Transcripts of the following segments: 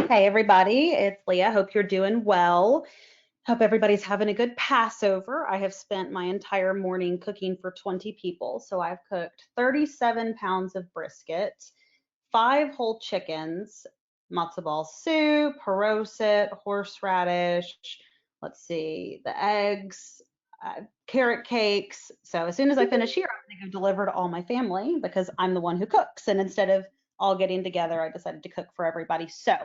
Hey everybody, it's Leah. Hope you're doing well. Hope everybody's having a good Passover. I have spent my entire morning cooking for 20 people. So I've cooked 37 pounds of brisket, 5 whole chickens, matzo ball soup, haroset, horseradish, let's see, the eggs, carrot cakes. So as soon as I finish here, I'm going to go deliver to all my family because I'm the one who cooks. And instead of all getting together, I decided to cook for everybody. So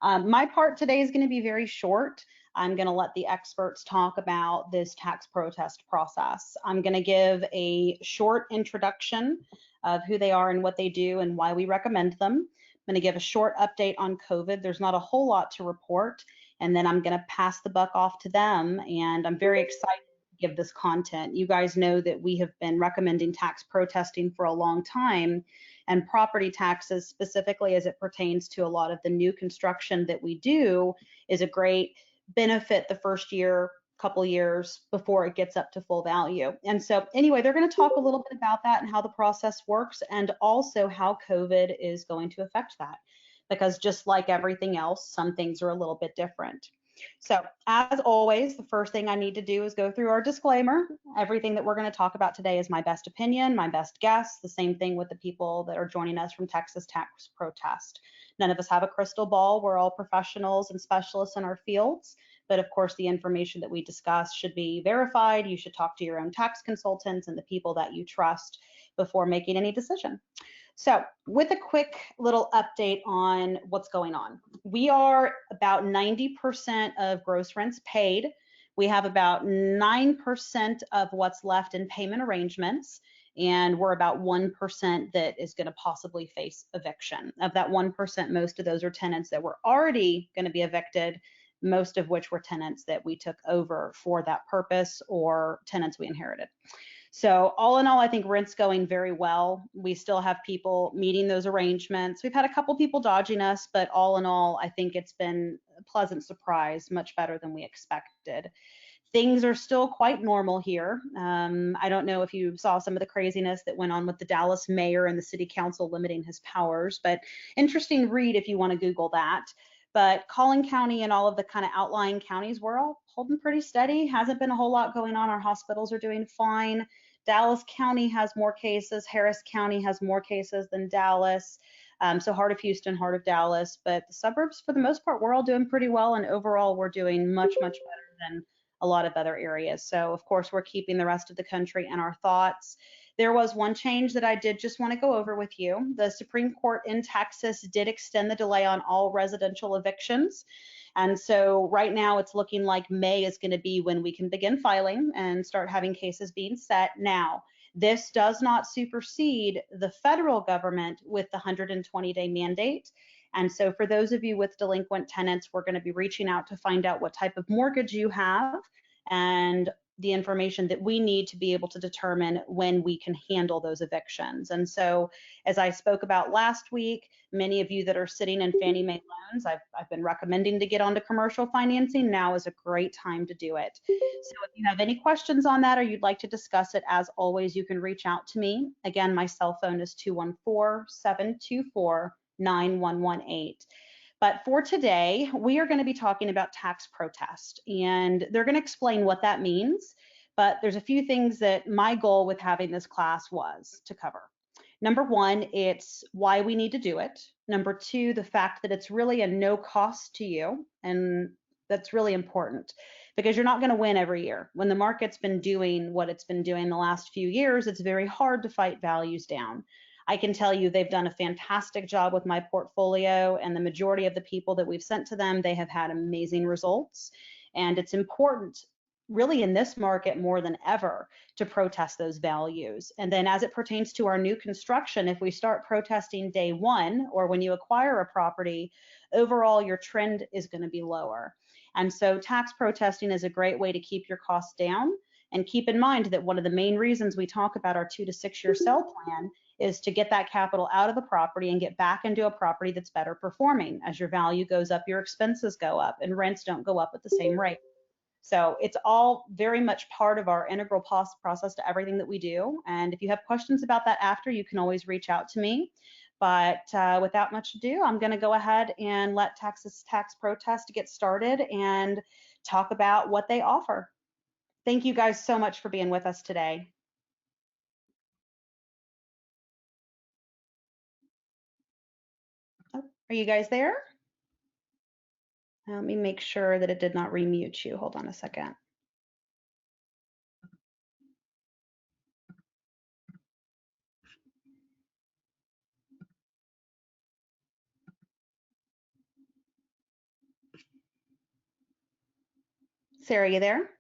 my part today is going to be very short. I'm going to let the experts talk about this tax protest process. I'm going to give a short introduction of who they are and what they do and why we recommend them. I'm going to give a short update on COVID. There's not a whole lot to report. And then I'm going to pass the buck off to them. And I'm very excited to give this content. You guys know that we have been recommending tax protesting for a long time, and property taxes, specifically as it pertains to a lot of the new construction that we do, is a great benefit the first year, couple years before it gets up to full value. And so anyway, they're going to talk a little bit about that and how the process works, and also how COVID is going to affect that, because just like everything else, some things are a little bit different. So as always, the first thing I need to do is go through our disclaimer. Everything that we're going to talk about today is my best opinion, my best guess. The same thing with the people that are joining us from Texas Tax Protest. None of us have a crystal ball. We're all professionals and specialists in our fields. But of course, the information that we discuss should be verified. You should talk to your own tax consultants and the people that you trust before making any decision. So with a quick little update on what's going on, we are about 90% of gross rents paid. We have about 9% of what's left in payment arrangements, and we're about 1% that is going to possibly face eviction. Of that 1%, most of those are tenants that were already going to be evicted, most of which were tenants that we took over for that purpose or tenants we inherited. So all in all, I think rent's going very well. We still have people meeting those arrangements. We've had a couple people dodging us, but all in all, I think it's been a pleasant surprise, much better than we expected. Things are still quite normal here. I don't know if you saw some of the craziness that went on with the Dallas mayor and the city council limiting his powers, but interesting read if you want to Google that. But Collin County and all of the kind of outlying counties, we're all holding pretty steady. Hasn't been a whole lot going on. Our hospitals are doing fine. Dallas County has more cases. Harris County has more cases than Dallas. So Heart of Houston, Heart of Dallas. But the suburbs, for the most part, we're all doing pretty well. And overall, we're doing much, much better than a lot of other areas. So of course, we're keeping the rest of the country in our thoughts. There was one change that I did just want to go over with you. The Supreme Court in Texas did extend the delay on all residential evictions. And so right now it's looking like May is going to be when we can begin filing and start having cases being set. Now, this does not supersede the federal government with the 120-day mandate. And so for those of you with delinquent tenants, we're going to be reaching out to find out what type of mortgage you have and the information that we need to be able to determine when we can handle those evictions. And so, as I spoke about last week, many of you that are sitting in Fannie Mae loans, I've been recommending to get onto commercial financing. Now is a great time to do it. So if you have any questions on that or you'd like to discuss it, as always, you can reach out to me. Again, my cell phone is 214-724-9118. But for today, we are going to be talking about tax protest, and they're going to explain what that means. But there's a few things that my goal with having this class was to cover. Number one, it's why we need to do it. Number two, the fact that it's really a no cost to you, and that's really important because you're not going to win every year. When the market's been doing what it's been doing the last few years, it's very hard to fight values down. I can tell you they've done a fantastic job with my portfolio, and the majority of the people that we've sent to them, they have had amazing results. And it's important, really in this market more than ever, to protest those values. And then as it pertains to our new construction, if we start protesting day one or when you acquire a property, overall your trend is going to be lower. And so tax protesting is a great way to keep your costs down. And keep in mind that one of the main reasons we talk about our 2 to 6 year sell plan is to get that capital out of the property and get back into a property that's better performing. As your value goes up, your expenses go up, and rents don't go up at the same rate. So it's all very much part of our integral process to everything that we do. And if you have questions about that after, you can always reach out to me. But without much ado, I'm going to go ahead and let Texas Tax Protest get started and talk about what they offer. Thank you guys so much for being with us today. Oh, are you guys there? Let me make sure that it did not remute you. Hold on a second. Sarah, you there?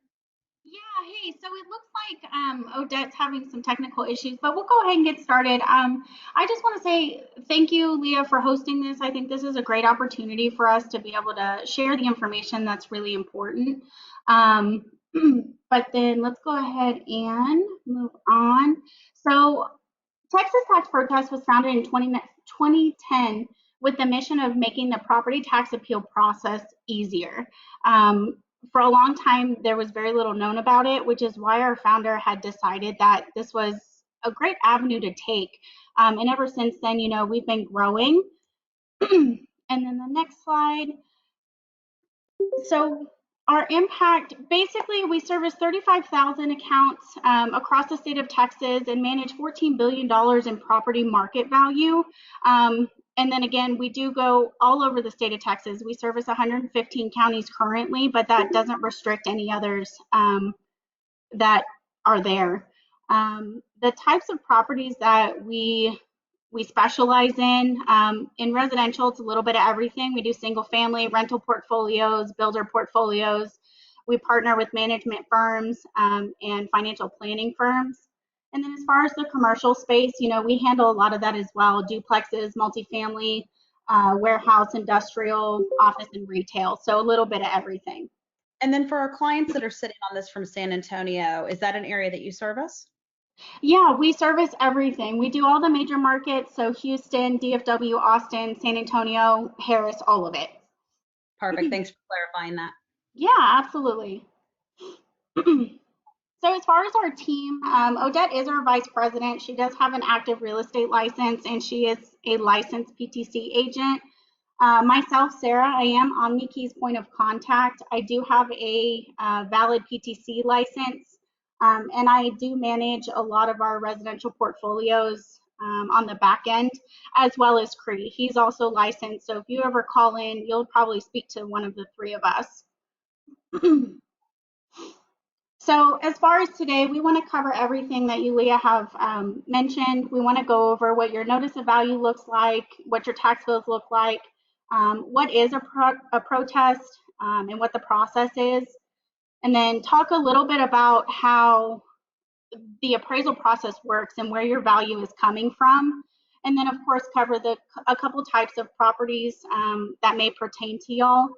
Yeah, hey, so it looks like Odette's having some technical issues, but we'll go ahead and get started. I just want to say thank you, Leah, for hosting this. I think this is a great opportunity for us to be able to share the information that's really important. Um, but then let's go ahead and move on. So Texas Tax Protest was founded in 2010 with the mission of making the property tax appeal process easier. For a long time, there was very little known about it, which is why our founder had decided that this was a great avenue to take. And ever since then, you know, we've been growing. And then the next slide. So our impact, basically, we service 35,000 accounts across the state of Texas and manage $14 billion in property market value. And then again, we do go all over the state of Texas. We service 115 counties currently, but that doesn't restrict any others that are there. The types of properties that we specialize in residential, it's a little bit of everything. We do single family, rental portfolios, builder portfolios. We partner with management firms and financial planning firms. And then as far as the commercial space, you know, we handle a lot of that as well. Duplexes, multifamily, warehouse, industrial, office, and retail. So a little bit of everything. And then for our clients that are sitting on this from San Antonio, is that an area that you service? Yeah, we service everything. We do all the major markets, so Houston, DFW, Austin, San Antonio, Harris, all of it. Perfect. Thanks for clarifying that. Yeah, absolutely. So as far as our team, Odette is our vice president. She does have an active real estate license, and she is a licensed PTC agent. Myself, Sarah, I am OmniKey's point of contact. I do have a valid PTC license, and I do manage a lot of our residential portfolios on the back end, as well as Cree. He's also licensed, so if you ever call in, you'll probably speak to one of the three of us. So as far as today, we want to cover everything that you, Leah, have mentioned. We want to go over what your notice of value looks like, what your tax bills look like, what is a protest, and what the process is, and then talk a little bit about how the appraisal process works and where your value is coming from. And then, of course, cover a couple types of properties that may pertain to y'all.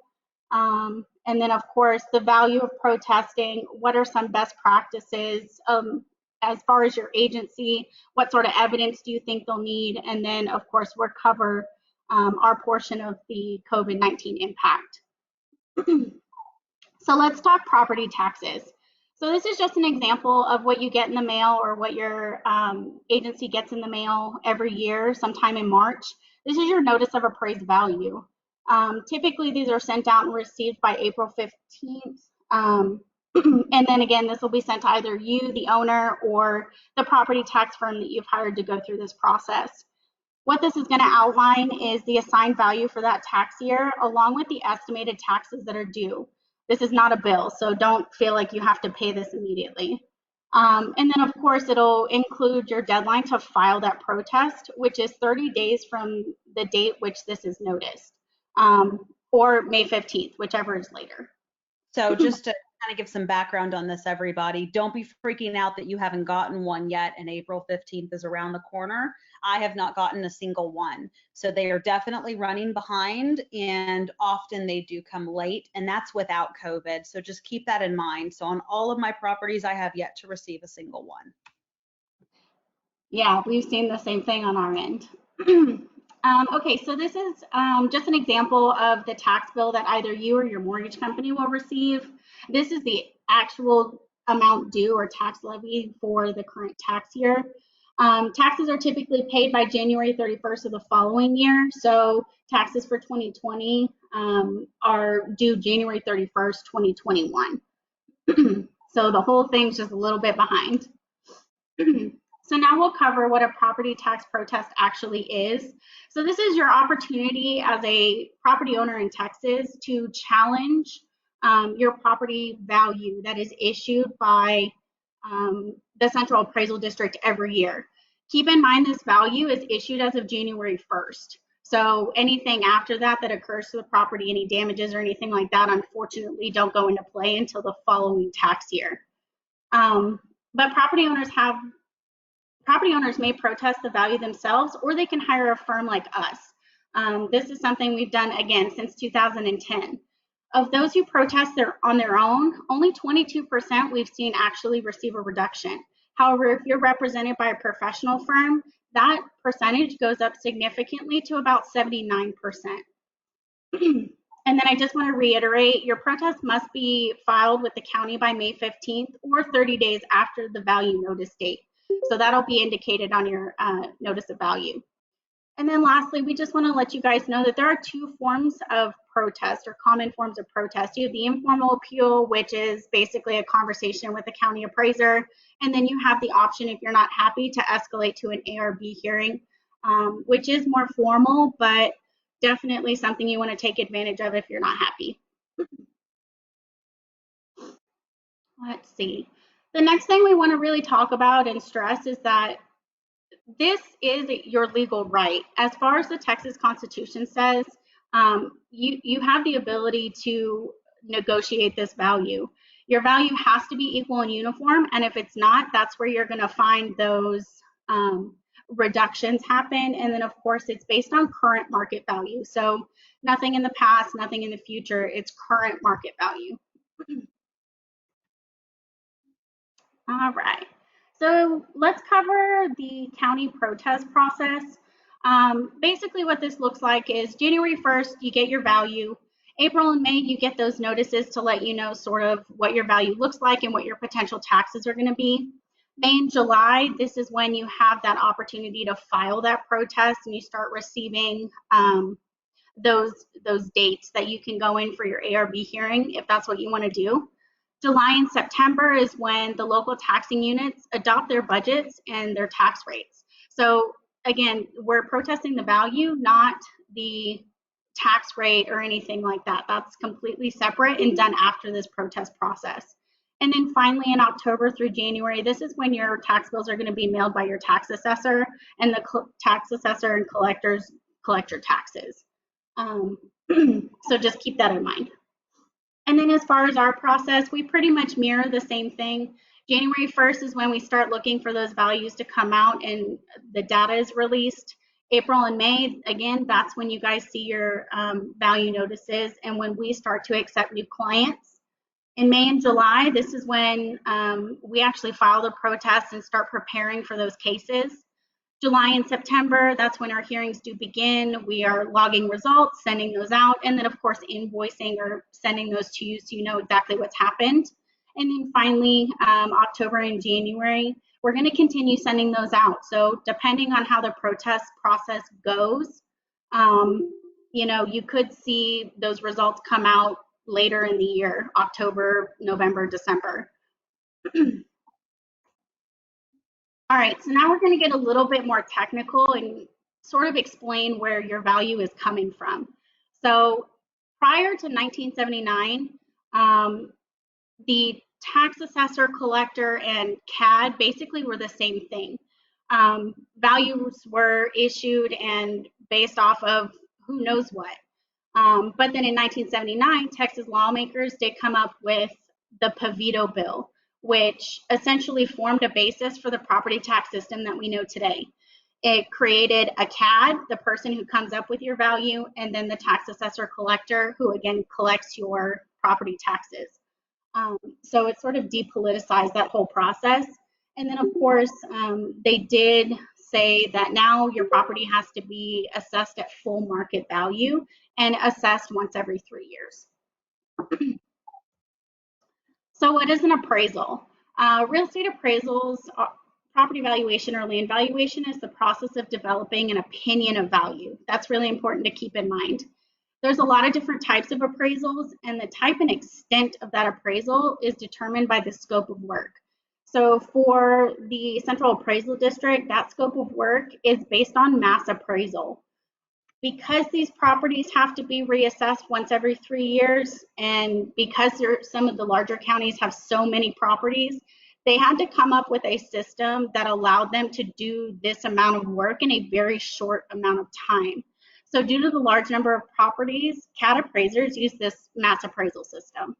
And then, of course, the value of protesting. What are some best practices as far as your agency? What sort of evidence do you think they'll need? And then, of course, we'll cover our portion of the COVID-19 impact. So let's talk property taxes. So this is just an example of what you get in the mail or what your agency gets in the mail every year, sometime in March. This is your notice of appraised value. Typically, these are sent out and received by April 15th. And then again, this will be sent to either you, the owner, or the property tax firm that you've hired to go through this process. What this is going to outline is the assigned value for that tax year, along with the estimated taxes that are due. This is not a bill, so don't feel like you have to pay this immediately. And then, of course, it'll include your deadline to file that protest, which is 30 days from the date which this is noticed, or May 15th, whichever is later. So just to kind of give some background on this, everybody, don't be freaking out that you haven't gotten one yet and April 15th is around the corner. I have not gotten a single one. So they are definitely running behind, and often they do come late, and that's without COVID. So just keep that in mind. So on all of my properties, I have yet to receive a single one. Yeah, we've seen the same thing on our end. Okay, so this is just an example of the tax bill that either you or your mortgage company will receive. This is the actual amount due or tax levy for the current tax year. Taxes are typically paid by January 31st of the following year. So taxes for 2020 are due January 31st, 2021. So the whole thing's just a little bit behind. So now we'll cover what a property tax protest actually is. So this is your opportunity as a property owner in Texas to challenge your property value that is issued by the Central Appraisal District every year. Keep in mind this value is issued as of January 1st. So anything after that that occurs to the property, any damages or anything like that, unfortunately don't go into play until the following tax year. But property owners may protest the value themselves, or they can hire a firm like us. This is something we've done, again, since 2010. Of those who protest on their own, only 22% we've seen actually receive a reduction. However, if you're represented by a professional firm, that percentage goes up significantly to about 79%. And then I just want to reiterate, your protest must be filed with the county by May 15th or 30 days after the value notice date. So that'll be indicated on your notice of value. And then lastly, we just want to let you guys know that there are two forms of protest, or common forms of protest. You have the informal appeal, which is basically a conversation with the county appraiser. And then you have the option, if you're not happy, to escalate to an ARB hearing, which is more formal, but definitely something you want to take advantage of if you're not happy. Let's see. The next thing we want to really talk about and stress is that this is your legal right. As far as the Texas Constitution says, you have the ability to negotiate this value. Your value has to be equal and uniform, and if it's not, that's where you're going to find those reductions happen. And then, of course, it's based on current market value. So nothing in the past, nothing in the future. It's current market value. All right. So let's cover the county protest process. Basically what this looks like is January 1st, you get your value. April and May, you get those notices to let you know sort of what your value looks like and what your potential taxes are going to be. May and July, this is when you have that opportunity to file that protest and you start receiving those dates that you can go in for your ARB hearing if that's what you want to do. July and September is when the local taxing units adopt their budgets and their tax rates. So again, we're protesting the value, not the tax rate or anything like that. That's completely separate and done after this protest process. And then finally in October through January, this is when your tax bills are going to be mailed by your tax assessor, and the tax assessor and collectors collect your taxes. So just keep that in mind. And then as far as our process, we pretty much mirror the same thing. January 1st is when we start looking for those values to come out and the data is released. April and May, again, that's when you guys see your value notices and when we start to accept new clients. In May and July, this is when we actually file the protests and start preparing for those cases. July and September, that's when our hearings do begin. We are logging results, sending those out, and then of course invoicing or sending those to you so you know exactly what's happened. And then finally, October and January, we're going to continue sending those out. So depending on how the protest process goes, you know, you could see those results come out later in the year, October, November, December. All right, so now we're going to get a little bit more technical and sort of explain where your value is coming from. So prior to 1979, the tax assessor, collector, and CAD basically were the same thing. Values were issued and based off of who knows what. But then in 1979, Texas lawmakers did come up with the Pavito Bill, which essentially formed a basis for the property tax system that we know today. It created a CAD, the person who comes up with your value, and then the tax assessor collector, who again collects your property taxes. So it sort of depoliticized that whole process. And then of course, they did say that now your property has to be assessed at full market value and assessed once every 3 years. So what is an appraisal? Real estate appraisals property valuation or land valuation is the process of developing an opinion of value. That's really important to keep in mind. There's a lot of different types of appraisals, and the type and extent of that appraisal is determined by the scope of work. So for the Central Appraisal District, that scope of work is based on mass appraisal. Because these properties have to be reassessed once every 3 years, and because some of the larger counties have so many properties, they had to come up with a system that allowed them to do this amount of work in a very short amount of time. So due to the large number of properties, CAD appraisers use this mass appraisal system.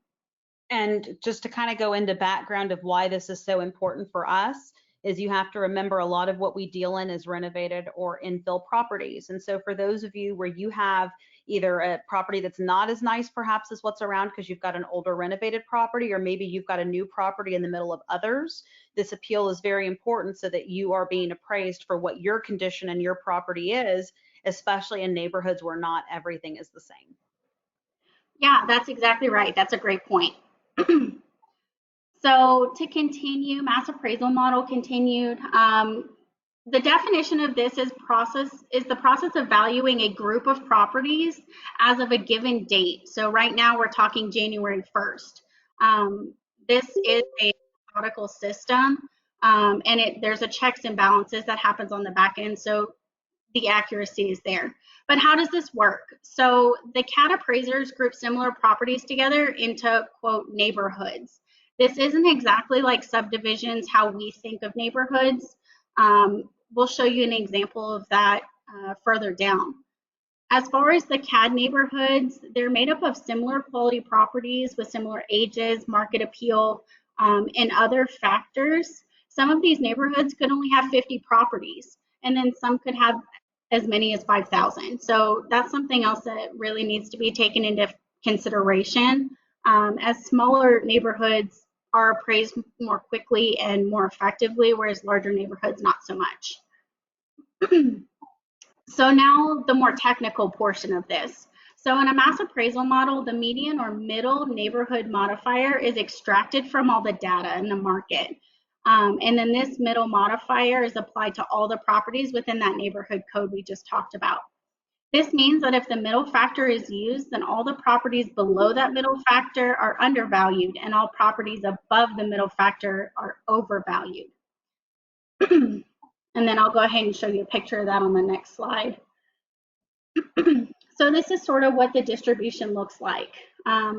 And just to kind of go into background of why this is so important for us is you have to remember a lot of what we deal in is renovated or infill properties. And so for those of you where you have either a property that's not as nice perhaps as what's around because you've got an older renovated property, or maybe you've got a new property in the middle of others, this appeal is very important so that you are being appraised for what your condition and your property is, especially in neighborhoods where not everything is the same. Yeah, that's exactly right. That's a great point. So to continue, mass appraisal model continued. The definition of this is the process of valuing a group of properties as of a given date. So right now we're talking January 1st. This is a methodical system, and there's a checks and balances that happens on the back end. So the accuracy is there. But how does this work? So the CAD appraisers group similar properties together into, quote, neighborhoods. This isn't exactly like subdivisions, how we think of neighborhoods. We'll show you an example of that further down. As far as the CAD neighborhoods, they're made up of similar quality properties with similar ages, market appeal, and other factors. Some of these neighborhoods could only have 50 properties, and then some could have as many as 5,000. So that's something else that really needs to be taken into consideration, as smaller neighborhoods are appraised more quickly and more effectively, whereas larger neighborhoods not so much. So now the more technical portion of this. So in a mass appraisal model, the median or middle neighborhood modifier is extracted from all the data in the market. And then this middle modifier is applied to all the properties within that neighborhood code we just talked about. This means that if the middle factor is used, then all the properties below that middle factor are undervalued, and all properties above the middle factor are overvalued. And then I'll go ahead and show you a picture of that on the next slide. So this is sort of what the distribution looks like.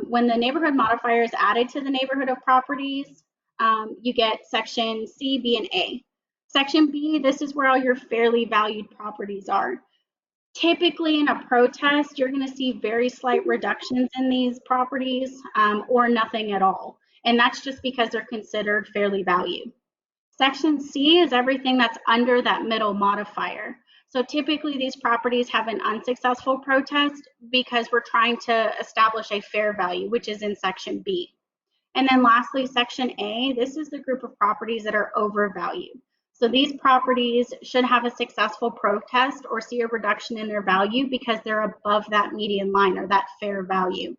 When the neighborhood modifier is added to the neighborhood of properties, you get section C, B, and A. Section B, this is where all your fairly valued properties are. Typically in a protest, you're going to see very slight reductions in these properties, or nothing at all. And that's just because they're considered fairly valued. Section C is everything that's under that middle modifier. So typically these properties have an unsuccessful protest because we're trying to establish a fair value, which is in section B. And then lastly, section A, this is the group of properties that are overvalued. So these properties should have a successful protest or see a reduction in their value because they're above that median line or that fair value.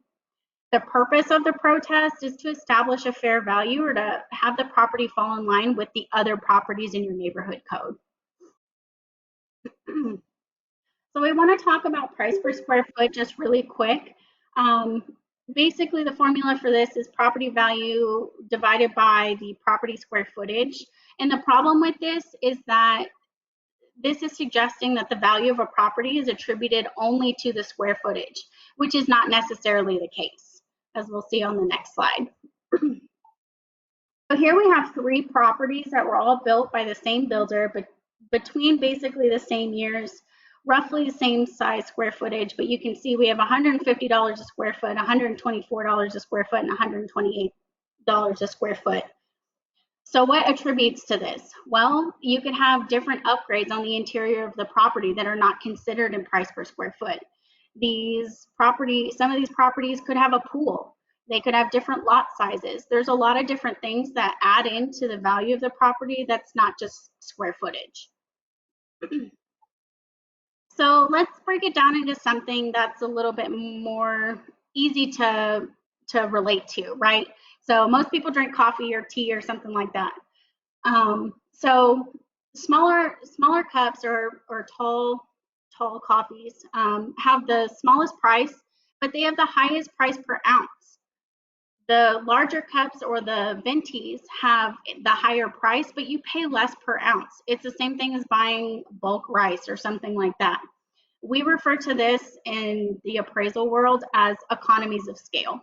The purpose of the protest is to establish a fair value or to have the property fall in line with the other properties in your neighborhood code. So we want to talk about price per square foot just really quick. Basically, the formula for this is property value divided by the property square footage. And the problem with this is that this is suggesting that the value of a property is attributed only to the square footage, which is not necessarily the case, as we'll see on the next slide. So here we have 3 properties that were all built by the same builder, but between basically the same years, roughly the same size square footage, but you can see we have $150 a square foot, $124 a square foot, and $128 a square foot. So what attributes to this? Well, you could have different upgrades on the interior of the property that are not considered in price per square foot. Some of these properties could have a pool. They could have different lot sizes. There's a lot of different things that add into the value of the property that's not just square footage. So let's break it down into something that's a little bit more easy to relate to, right? So most people drink coffee or tea or something like that. So smaller cups or tall coffees have the smallest price, but they have the highest price per ounce. The larger cups or the ventis have the higher price, but you pay less per ounce. It's the same thing as buying bulk rice or something like that. We refer to this in the appraisal world as economies of scale.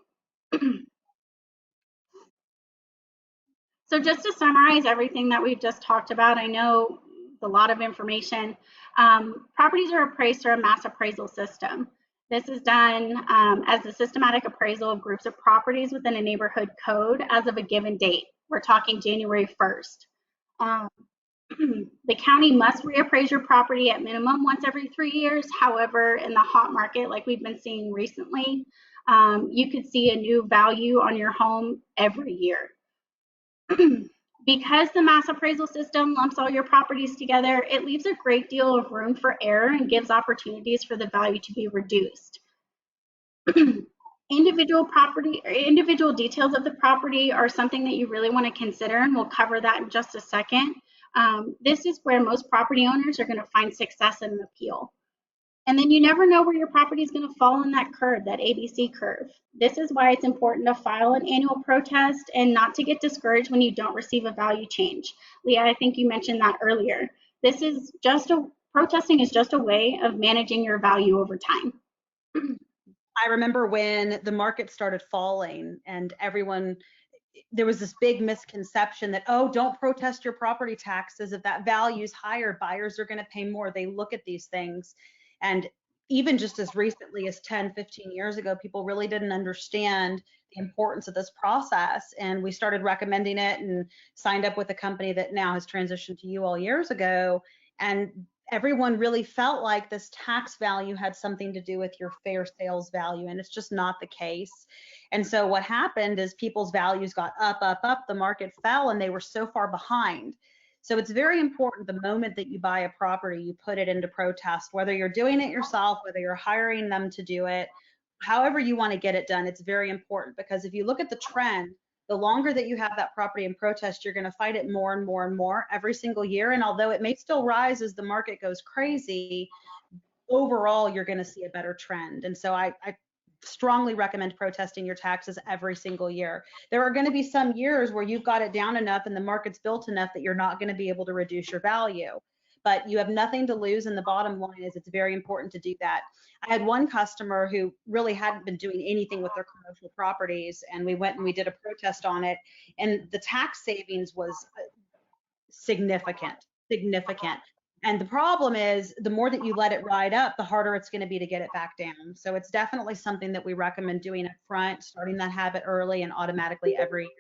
So just to summarize everything that we've just talked about, I know a lot of information. Properties are appraised through a mass appraisal system. This is done as a systematic appraisal of groups of properties within a neighborhood code as of a given date. We're talking January 1st. The county must reappraise your property at minimum once every 3 years. However, in the hot market, like we've been seeing recently, you could see a new value on your home every year. Because the mass appraisal system lumps all your properties together, it leaves a great deal of room for error and gives opportunities for the value to be reduced. Individual details of the property are something that you really want to consider, and we'll cover that in just a second. This is where most property owners are going to find success in an appeal. And then you never know where your property is going to fall in that curve, that ABC curve. This is why it's important to file an annual protest and not to get discouraged when you don't receive a value change. Leah, I think you mentioned that earlier. Protesting is just a way of managing your value over time. I remember when the market started falling and there was this big misconception that, oh, don't protest your property taxes. If that value is higher, buyers are going to pay more. They look at these things. And even just as recently as 10, 15 years ago, people really didn't understand the importance of this process. And we started recommending it and signed up with a company that now has transitioned to you all years ago. And everyone really felt like this tax value had something to do with your fair sales value. And it's just not the case. And so what happened is people's values got up, up, up, the market fell, and they were so far behind. So it's very important the moment that you buy a property, you put it into protest, whether you're doing it yourself, whether you're hiring them to do it, however you want to get it done, it's very important because if you look at the trend, the longer that you have that property in protest, you're going to fight it more and more and more every single year. And although it may still rise as the market goes crazy, overall, you're going to see a better trend. And so I strongly recommend protesting your taxes every single year. There are going to be some years where you've got it down enough and the market's built enough that you're not going to be able to reduce your value. But you have nothing to lose, and the bottom line is it's very important to do that. I had one customer who really hadn't been doing anything with their commercial properties, and we went and we did a protest on it, and the tax savings was significant, significant. And the problem is the more that you let it ride up, the harder it's going to be to get it back down. So it's definitely something that we recommend doing up front, starting that habit early and automatically every year.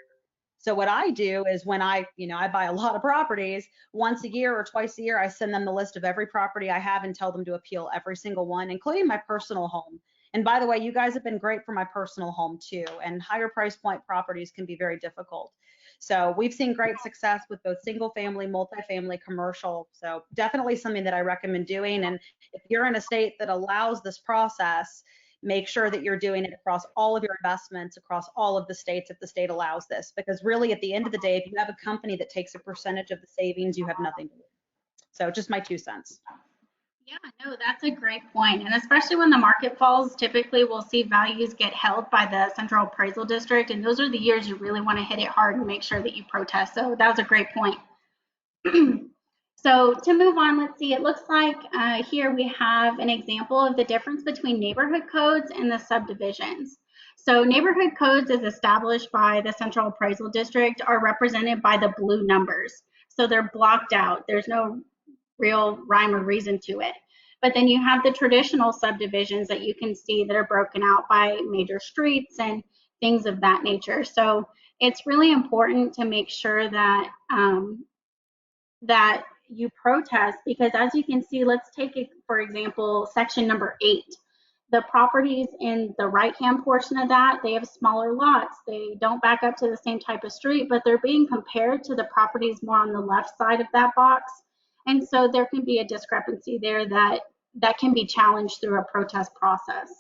So what I do is when I buy a lot of properties, once a year or twice a year, I send them the list of every property I have and tell them to appeal every single one, including my personal home. And by the way, you guys have been great for my personal home too. And higher price point properties can be very difficult. So we've seen great success with both single family, multifamily, commercial. So definitely something that I recommend doing. And if you're in a state that allows this process, make sure that you're doing it across all of your investments, across all of the states if the state allows this. Because really at the end of the day, if you have a company that takes a percentage of the savings, you have nothing to lose. So just my 2 cents. Yeah, no, that's a great point. And especially when the market falls, typically we'll see values get held by the Central Appraisal District. And those are the years you really want to hit it hard and make sure that you protest. So that was a great point. So to move on, let's see, it looks like here we have an example of the difference between neighborhood codes and the subdivisions. So neighborhood codes as established by the Central Appraisal District are represented by the blue numbers. So they're blocked out. There's no real rhyme or reason to it. But then you have the traditional subdivisions that you can see that are broken out by major streets and things of that nature. So it's really important to make sure that that you protest, because as you can see, let's take it for example, section number 8. The properties in the right-hand portion of that, they have smaller lots. They don't back up to the same type of street, but they're being compared to the properties more on the left side of that box. And so there can be a discrepancy there that can be challenged through a protest process.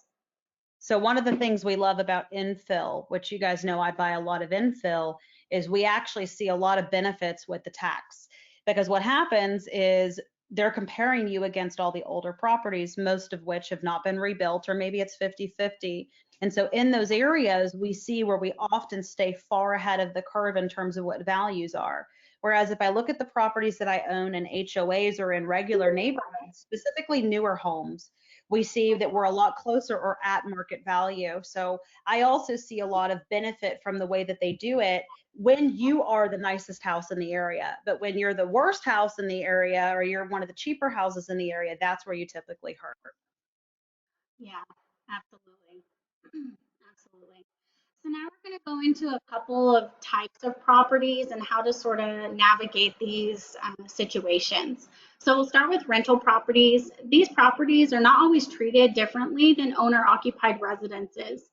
So one of the things we love about infill, which you guys know I buy a lot of infill, is we actually see a lot of benefits with the tax. because what happens is they're comparing you against all the older properties, most of which have not been rebuilt, or maybe it's 50-50. And so in those areas, we see where we often stay far ahead of the curve in terms of what values are. Whereas if I look at the properties that I own in HOAs or in regular neighborhoods, specifically newer homes, we see that we're a lot closer or at market value. So I also see a lot of benefit from the way that they do it when you are the nicest house in the area. But when you're the worst house in the area, or you're one of the cheaper houses in the area, that's where you typically hurt. Yeah, absolutely. Absolutely. So now we're going to go into a couple of types of properties and how to sort of navigate these situations. So we'll start with rental properties. These properties are not always treated differently than owner-occupied residences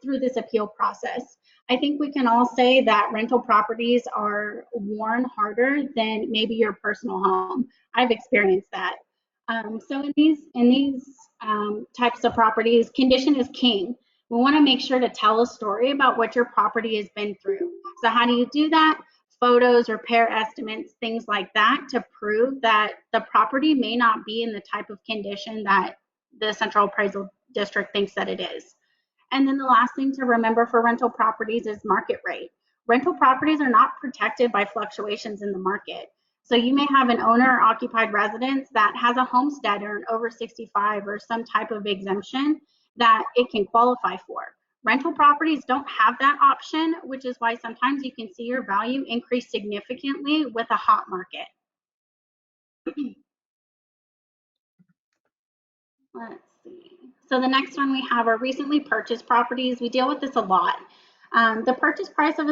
through this appeal process. I think we can all say that rental properties are worn harder than maybe your personal home. I've experienced that. So in these types of properties, condition is king. We want to make sure to tell a story about what your property has been through. So how do you do that? Photos, repair estimates, things like that to prove that the property may not be in the type of condition that the Central Appraisal District thinks that it is. And then the last thing to remember for rental properties is market rate. Rental properties are not protected by fluctuations in the market. So you may have an owner occupied residence that has a homestead or an over 65 or some type of exemption that it can qualify for. Rental properties don't have that option, which is why sometimes you can see your value increase significantly with a hot market. Let's see. So the next one we have are recently purchased properties. We deal with this a lot. The purchase price of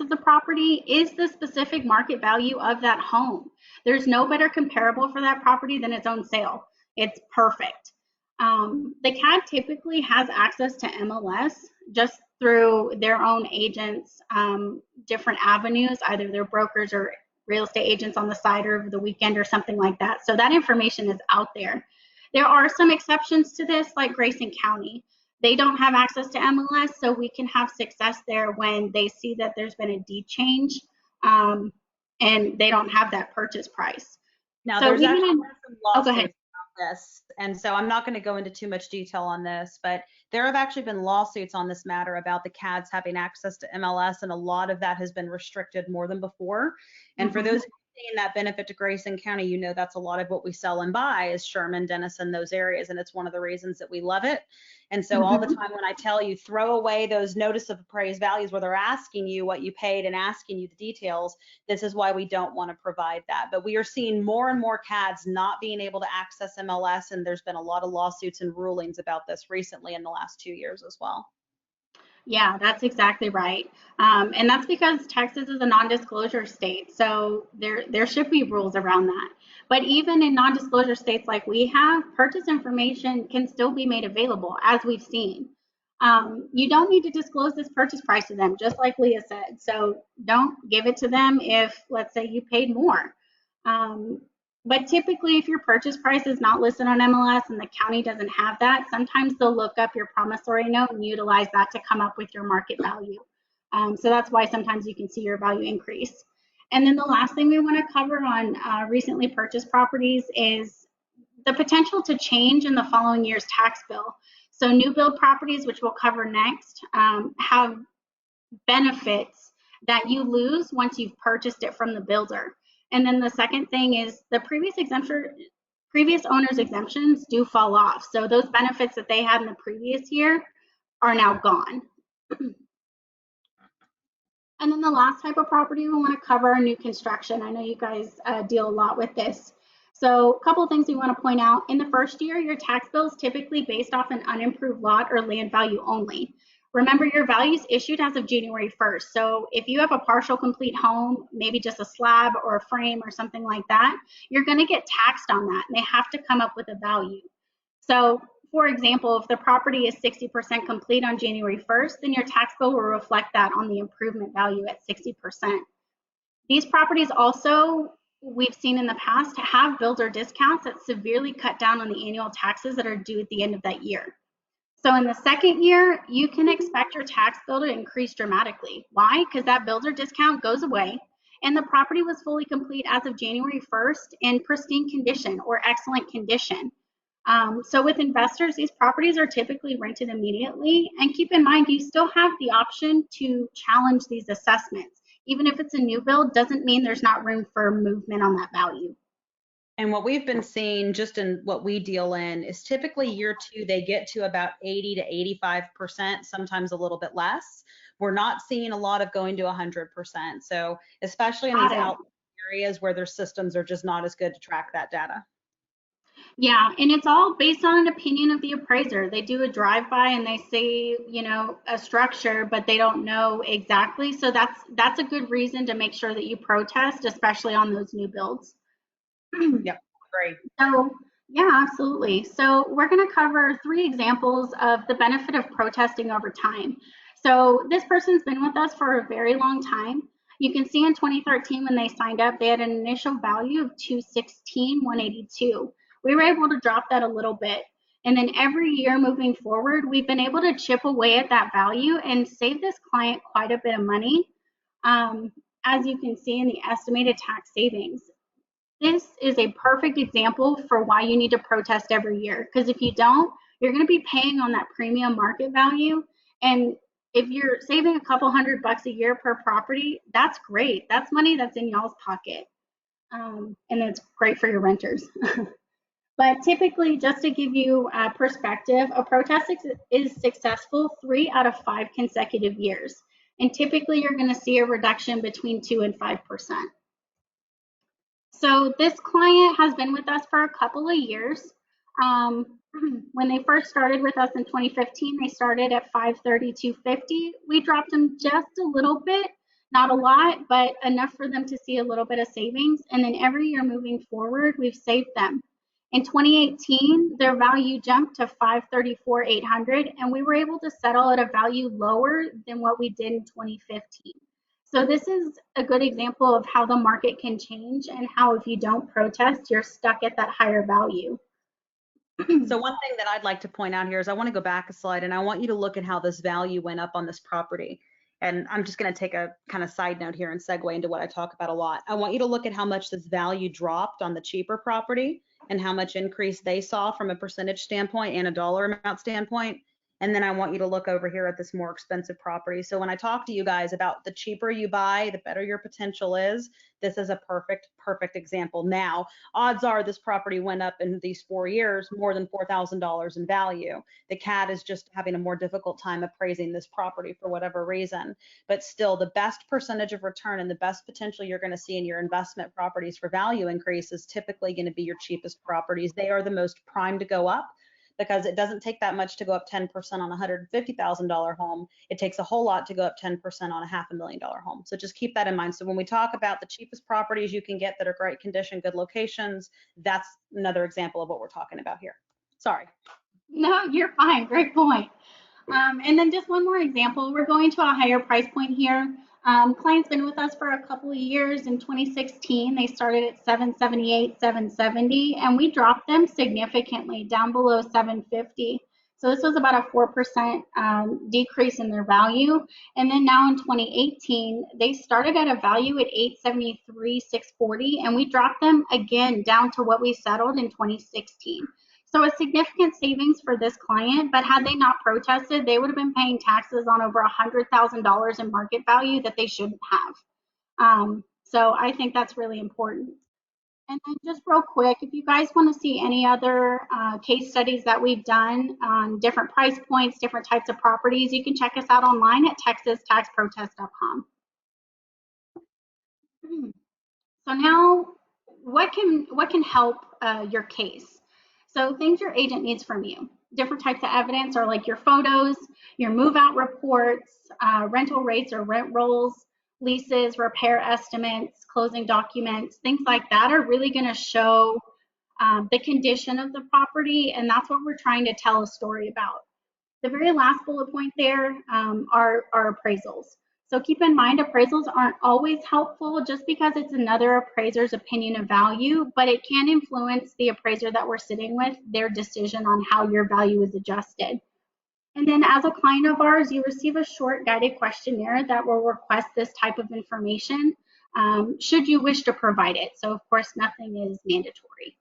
the property is the specific market value of that home. There's no better comparable for that property than its own sale. It's perfect. The CAD typically has access to MLS just through their own agents, different avenues, either their brokers or real estate agents on the side or over the weekend or something like that. So that information is out there. There are some exceptions to this, like Grayson County. They don't have access to MLS, so we can have success there when they see that there's been a deed change and they don't have that purchase price. Now, So there's even actually in, some oh, go ahead. lawsuits about this, and so I'm not going to go into too much detail on this, but there have actually been lawsuits on this matter about the CADs having access to MLS, and a lot of that has been restricted more than before. And for those seeing that benefit to Grayson County, you know that's a lot of what we sell and buy is Sherman, Denison, those areas, and it's one of the reasons that we love it. And so all the time when I tell you, throw away those notice of appraised values where they're asking you what you paid and asking you the details, this is why we don't want to provide that. But we are seeing more and more CADs not being able to access MLS, and there's been a lot of lawsuits and rulings about this recently in the last 2 years as well. Yeah, that's exactly right. And that's because Texas is a non-disclosure state. So there should be rules around that. But even in non-disclosure states like we have, purchase information can still be made available, as we've seen. You don't need to disclose this purchase price to them, just like Leah said. So don't give it to them if, let's say, you paid more. But typically, if your purchase price is not listed on MLS and the county doesn't have that, sometimes they'll look up your promissory note and utilize that to come up with your market value. So that's why sometimes you can see your value increase. And then the last thing we want to cover on recently purchased properties is the potential to change in the following year's tax bill. So new build properties, which we'll cover next, have benefits that you lose once you've purchased it from the builder. And then the second thing is the previous owner's exemptions do fall off. So those benefits that they had in the previous year are now gone. And then the last type of property we want to cover are new construction. I know you guys deal a lot with this. So a couple of things we want to point out. In the first year, your tax bill is typically based off an unimproved lot or land value only. Remember, your value is issued as of January 1st. So if you have a partial complete home, maybe just a slab or a frame or something like that, you're going to get taxed on that, and they have to come up with a value. So for example, if the property is 60% complete on January 1st, then your tax bill will reflect that on the improvement value at 60%. These properties also, we've seen in the past, have builder discounts that severely cut down on the annual taxes that are due at the end of that year. So in the second year, you can expect your tax bill to increase dramatically. Why? Because that builder discount goes away And the property was fully complete as of January 1st in pristine condition or excellent condition. So with investors, these properties are typically rented immediately. And keep in mind, you still have the option to challenge these assessments. Even if it's a new build, doesn't mean there's not room for movement on that value. And what we've been seeing just in what we deal in is typically year two, they get to about 80 to 85%, sometimes a little bit less. We're not seeing a lot of going to 100%. So especially in these Got it. out areas where their systems are just not as good to track that data. Yeah, and it's all based on an opinion of the appraiser. They do a drive-by and they say, you know, a structure, but they don't know exactly. So that's a good reason to make sure that you protest, especially on those new builds. Yep, great. So, yeah, absolutely. So, we're going to cover 3 examples of the benefit of protesting over time. So, this person's been with us for a very long time. You can see in 2013 when they signed up, they had an initial value of 216,182. We were able to drop that a little bit. And then every year moving forward, we've been able to chip away at that value and save this client quite a bit of money, as you can see in the estimated tax savings. This is a perfect example for why you need to protest every year. Because if you don't, you're going to be paying on that premium market value. And if you're saving a couple $100 a year per property, that's great. That's money that's in y'all's pocket. And it's great for your renters. But typically, just to give you a perspective, a protest is successful 3 out of 5 consecutive years. And typically, you're going to see a reduction between 2 and 5%. So this client has been with us for a couple of years. Um, when they first started with us in 2015, they started at 532.50. We dropped them just a little bit, not a lot, but enough for them to see a little bit of savings. And then every year moving forward, we've saved them. In 2018, their value jumped to 534,800, and we were able to settle at a value lower than what we did in 2015. So this is a good example of how the market can change and how if you don't protest, you're stuck at that higher value. So one thing that I'd like to point out here is I want to go back a slide and I want you to look at how this value went up on this property. And I'm just going to take a kind of side note here and segue into what I talk about a lot. I want you to look at how much this value dropped on the cheaper property and how much increase they saw from a percentage standpoint and a dollar amount standpoint. And then I want you to look over here at this more expensive property. So when I talk to you guys about the cheaper you buy, the better your potential is. This is a perfect example. Now, odds are this property went up in these 4 years more than $4,000 in value. The CAT is just having a more difficult time appraising this property for whatever reason. But still, the best percentage of return and the best potential you're going to see in your investment properties for value increase is typically going to be your cheapest properties. They are the most primed to go up, because it doesn't take that much to go up 10% on a $150,000 home. It takes a whole lot to go up 10% on a $500,000 home. So just keep that in mind. So when we talk about the cheapest properties you can get that are great condition, good locations, that's another example of what we're talking about here. Sorry. No, you're fine. Great point. And then just one more example. We're going to a higher price point here. Client's been with us for a couple of years. In 2016, they started at 778, 770, and we dropped them significantly down below 750. So this was about a 4% decrease in their value. And then now in 2018, they started at a value at 873, 640, and we dropped them again down to what we settled in 2016. So a significant savings for this client, but had they not protested, they would have been paying taxes on over $100,000 in market value that they shouldn't have. So I think that's really important. And then just real quick, if you guys want to see any other case studies that we've done on different price points, different types of properties, you can check us out online at texastaxprotest.com. So now, what can help your case? So things your agent needs from you. Different types of evidence are like your photos, your move-out reports, rental rates or rent rolls, leases, repair estimates, closing documents, things like that are really going to show the condition of the property, and that's what we're trying to tell a story about. The very last bullet point there are appraisals. So keep in mind, appraisals aren't always helpful just because it's another appraiser's opinion of value, but it can influence the appraiser that we're sitting with, their decision on how your value is adjusted. And then as a client of ours, you receive a short guided questionnaire that will request this type of information. should you wish to provide it. So of course, nothing is mandatory.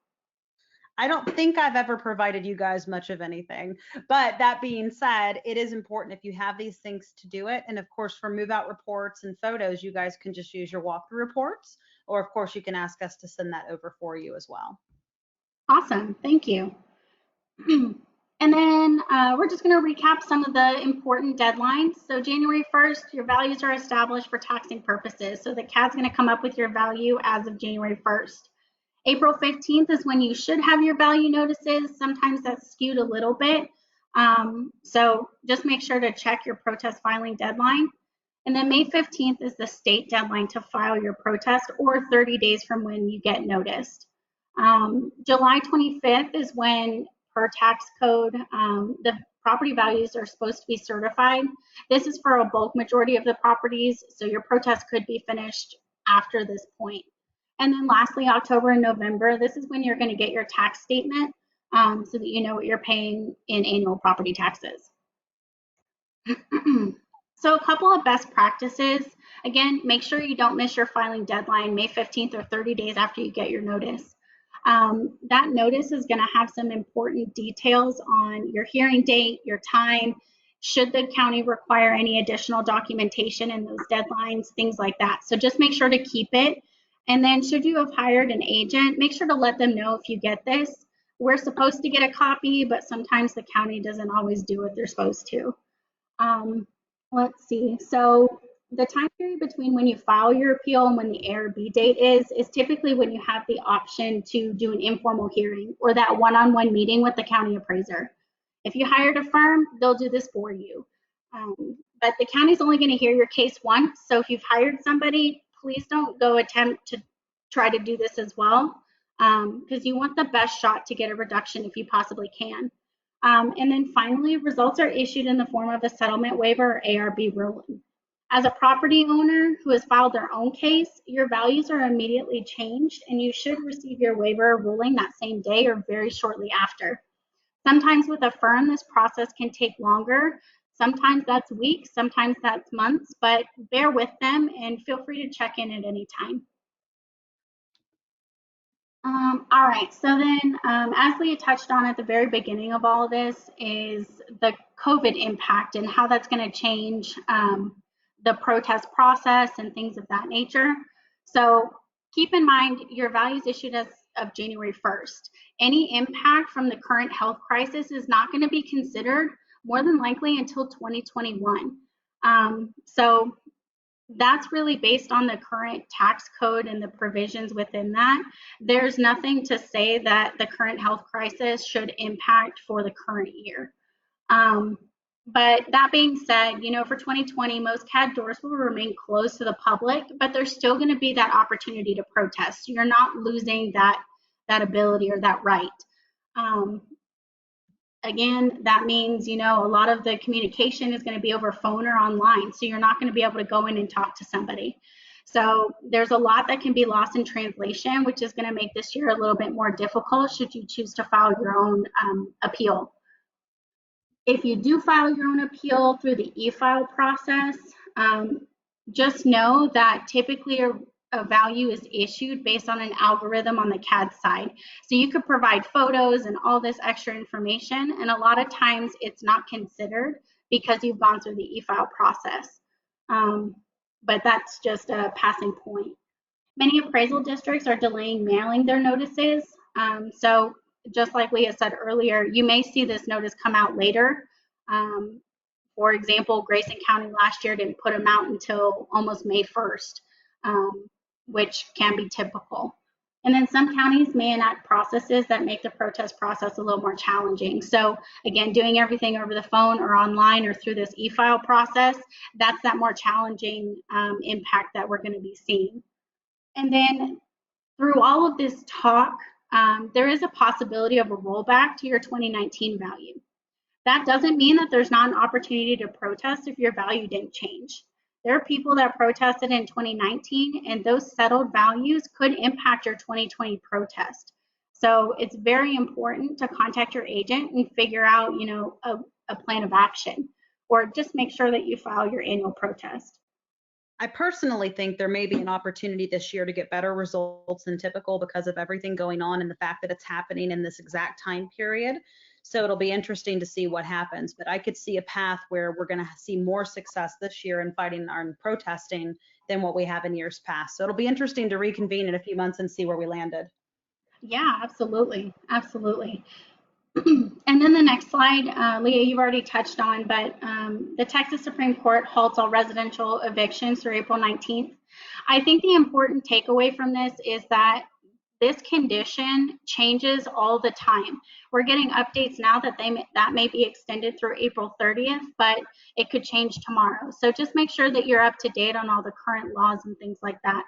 I don't think I've ever provided you guys much of anything. But that being said, it is important if you have these things to do it. And of course, for move out reports and photos, you guys can just use your walkthrough reports. Or of course, you can ask us to send that over for you as well. Awesome, thank you. And then we're just going to recap some of the important deadlines. So January 1st, your values are established for taxing purposes. So the CAD's going to come up with your value as of January 1st. April 15th is when you should have your value notices. Sometimes that's skewed a little bit. So just make sure to check your protest filing deadline. And then May 15th is the state deadline to file your protest, or 30 days from when you get noticed. July 25th is when, per tax code, the property values are supposed to be certified. This is for a bulk majority of the properties, so your protest could be finished after this point. And then lastly, October and November, this is when you're going to get your tax statement, so that you know what you're paying in annual property taxes. So a couple of best practices. Again, make sure you don't miss your filing deadline, May 15th, or 30 days after you get your notice. That notice is going to have some important details on your hearing date, your time, should the county require any additional documentation in those deadlines, things like that. So just make sure to keep it. And then should you have hired an agent, make sure to let them know if you get this. We're supposed to get a copy, but sometimes the county doesn't always do what they're supposed to. Let's see. So the time period between when you file your appeal and when the ARB date is typically when you have the option to do an informal hearing or that one-on-one meeting with the county appraiser. If you hired a firm, they'll do this for you. But the county's only going to hear your case once. So if you've hired somebody, please don't go attempt to try to do this as well, because you want the best shot to get a reduction if you possibly can. And then finally, results are issued in the form of a settlement waiver or ARB ruling. As a property owner who has filed their own case, your values are immediately changed and you should receive your waiver or ruling that same day or very shortly after. Sometimes with a firm, this process can take longer. Sometimes that's weeks, sometimes that's months, but bear with them and feel free to check in at any time. All right, so then as Leah touched on at the very beginning of all of this is the COVID impact and how that's going to change the protest process and things of that nature. So keep in mind your values issued as of January 1st. Any impact from the current health crisis is not going to be considered more than likely until 2021. So that's really based on the current tax code and the provisions within that. There's nothing to say that the current health crisis should impact for the current year. But that being said, you know, for 2020, most CAD doors will remain closed to the public, but there's still going to be that opportunity to protest. You're not losing that ability or that right. Again, that means, you know, a lot of the communication is going to be over phone or online. So you're not going to be able to go in and talk to somebody. So there's a lot that can be lost in translation, which is going to make this year a little bit more difficult should you choose to file your own appeal. If you do file your own appeal through the e-file process, just know that typically a value is issued based on an algorithm on the CAD side. So you could provide photos and all this extra information, and a lot of times it's not considered because you've gone through the e-file process. But that's just a passing point. Many appraisal districts are delaying mailing their notices. So just like Leah said earlier, you may see this notice come out later. For example, Grayson County last year didn't put them out until almost May 1st. Which can be typical. And then some counties may enact processes that make the protest process a little more challenging. So again, doing everything over the phone or online or through this e-file process, that's that more challenging impact that we're going to be seeing. And then through all of this talk, there is a possibility of a rollback to your 2019 value. That doesn't mean that there's not an opportunity to protest if your value didn't change. There are people that protested in 2019, and those settled values could impact your 2020 protest. So it's very important to contact your agent and figure out, you know, a plan of action, or just make sure that you file your annual protest. I personally think there may be an opportunity this year to get better results than typical because of everything going on and the fact that it's happening in this exact time period. So it'll be interesting to see what happens. But I could see a path where we're going to see more success this year in fighting and protesting than what we have in years past. So it'll be interesting to reconvene in a few months and see where we landed. Yeah, absolutely. Absolutely. And then the next slide, Leah, you've already touched on, but the Texas Supreme Court halts all residential evictions through April 19th. I think the important takeaway from this is that this condition changes all the time. We're getting updates now that that may be extended through April 30th, but it could change tomorrow. So just make sure that you're up to date on all the current laws and things like that.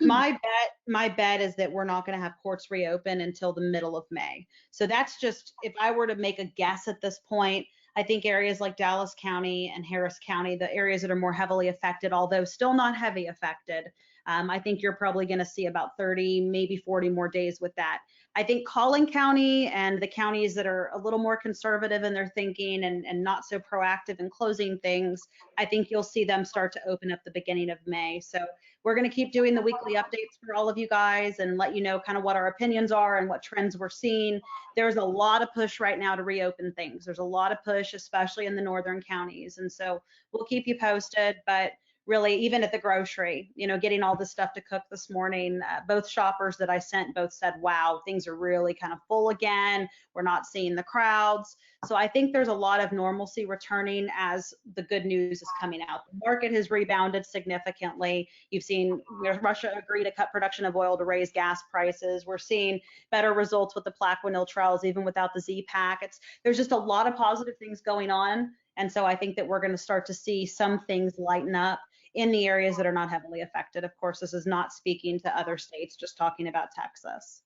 My bet is that we're not going to have courts reopen until the middle of May. So that's just, if I were to make a guess at this point, I think areas like Dallas County and Harris County, the areas that are more heavily affected, although still not heavy affected, I think you're probably going to see about 30, maybe 40 more days with that. I think Collin County and the counties that are a little more conservative in their thinking and not so proactive in closing things, I think you'll see them start to open up the beginning of May. So we're going to keep doing the weekly updates for all of you guys and let you know kind of what our opinions are and what trends we're seeing. There's a lot of push right now to reopen things. There's a lot of push, especially in the northern counties. And so we'll keep you posted, but really even at the grocery, getting all this stuff to cook this morning, both shoppers that I sent both said, wow, things are really kind of full again. We're not seeing the crowds. So I think there's a lot of normalcy returning as the good news is coming out. The market has rebounded significantly. You've seen Russia agree to cut production of oil to raise gas prices. We're seeing better results with the Plaquenil trials, even without the Z-Pack. There's just a lot of positive things going on. And so I think that we're going to start to see some things lighten up in the areas that are not heavily affected. Of course, this is not speaking to other states, just talking about Texas.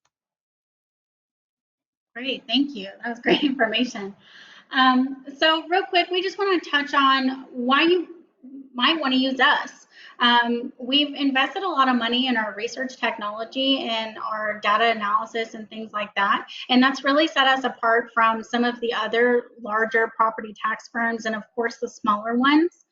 Great, thank you. That was great information. So real quick, we just want to touch on why you might want to use us. We've invested a lot of money in our research technology and our data analysis and things like that. And that's really set us apart from some of the other larger property tax firms and of course the smaller ones.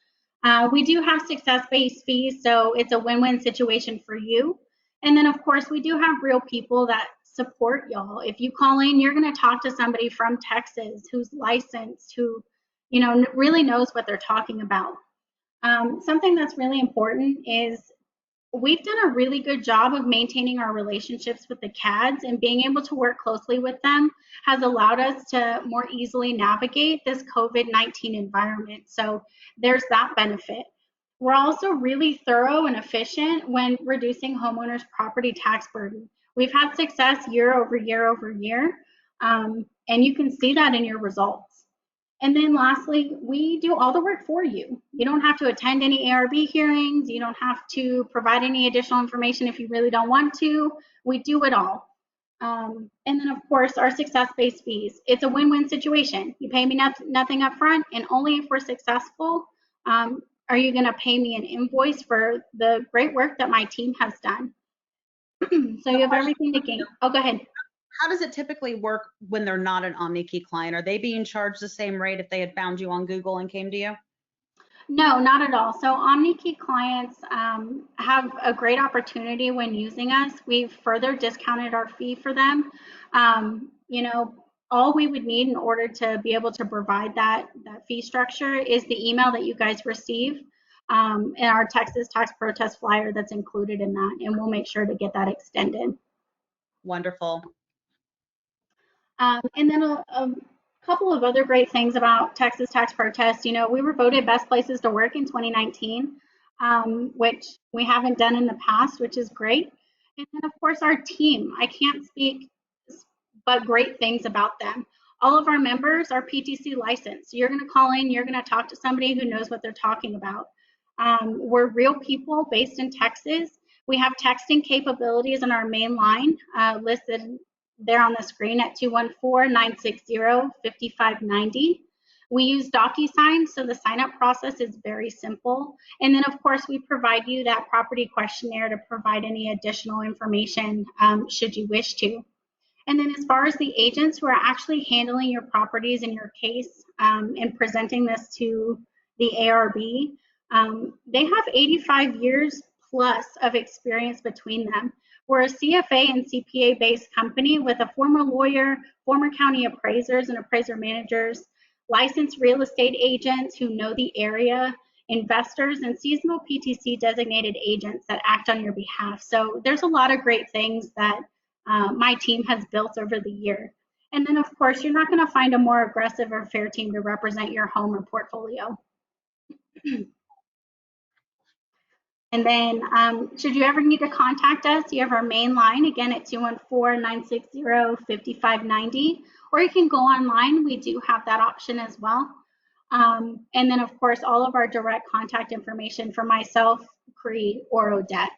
We do have success-based fees, so it's a win-win situation for you. And then, of course, we do have real people that support y'all. If you call in, you're going to talk to somebody from Texas who's licensed, who, really knows what they're talking about. Something that's really important is we've done a really good job of maintaining our relationships with the CADs, and being able to work closely with them has allowed us to more easily navigate this COVID-19 environment. So there's that benefit. We're also really thorough and efficient when reducing homeowners' property tax burden. We've had success year over year over year, and you can see that in your results. And then lastly, we do all the work for you. You don't have to attend any ARB hearings. You don't have to provide any additional information if you really don't want to. We do it all. And then, of course, our success-based fees. It's a win-win situation. You pay me nothing up front, and only if we're successful are you going to pay me an invoice for the great work that my team has done. So you have everything to gain. Oh, go ahead. How does it typically work when they're not an OmniKey client? Are they being charged the same rate if they had found you on Google and came to you? No, not at all. So OmniKey clients have a great opportunity when using us. We've further discounted our fee for them. All we would need in order to be able to provide that fee structure is the email that you guys receive and our Texas tax protest flyer that's included in that, and we'll make sure to get that extended. Wonderful. And then a couple of other great things about Texas tax protests. We were voted best places to work in 2019, which we haven't done in the past, which is great. And then, of course, our team. I can't speak but great things about them. All of our members are PTC licensed. You're going to call in, you're going to talk to somebody who knows what they're talking about. We're real people based in Texas. We have texting capabilities on our main line listed there on the screen at 214-960-5590. We use DocuSign, so the sign-up process is very simple. And then, of course, we provide you that property questionnaire to provide any additional information should you wish to. And then as far as the agents who are actually handling your properties in your case and presenting this to the ARB, They have 85 years plus of experience between them. We're a CFA and CPA based company with a former lawyer, former county appraisers and appraiser managers, licensed real estate agents who know the area, investors, and seasonal PTC designated agents that act on your behalf. So there's a lot of great things that my team has built over the year. And then, of course, you're not going to find a more aggressive or fair team to represent your home or portfolio. And then should you ever need to contact us, you have our main line, again, at 214-960-5590, or you can go online. We do have that option as well. And then, of course, all of our direct contact information for myself, CRE, or Odette.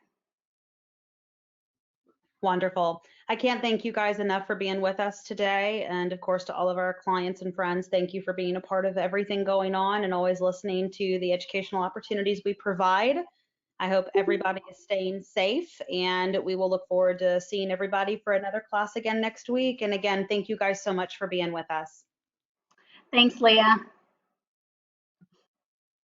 Wonderful. I can't thank you guys enough for being with us today. And of course, to all of our clients and friends, thank you for being a part of everything going on and always listening to the educational opportunities we provide. I hope everybody is staying safe, and we will look forward to seeing everybody for another class again next week. And again, thank you guys so much for being with us. Thanks, Leah.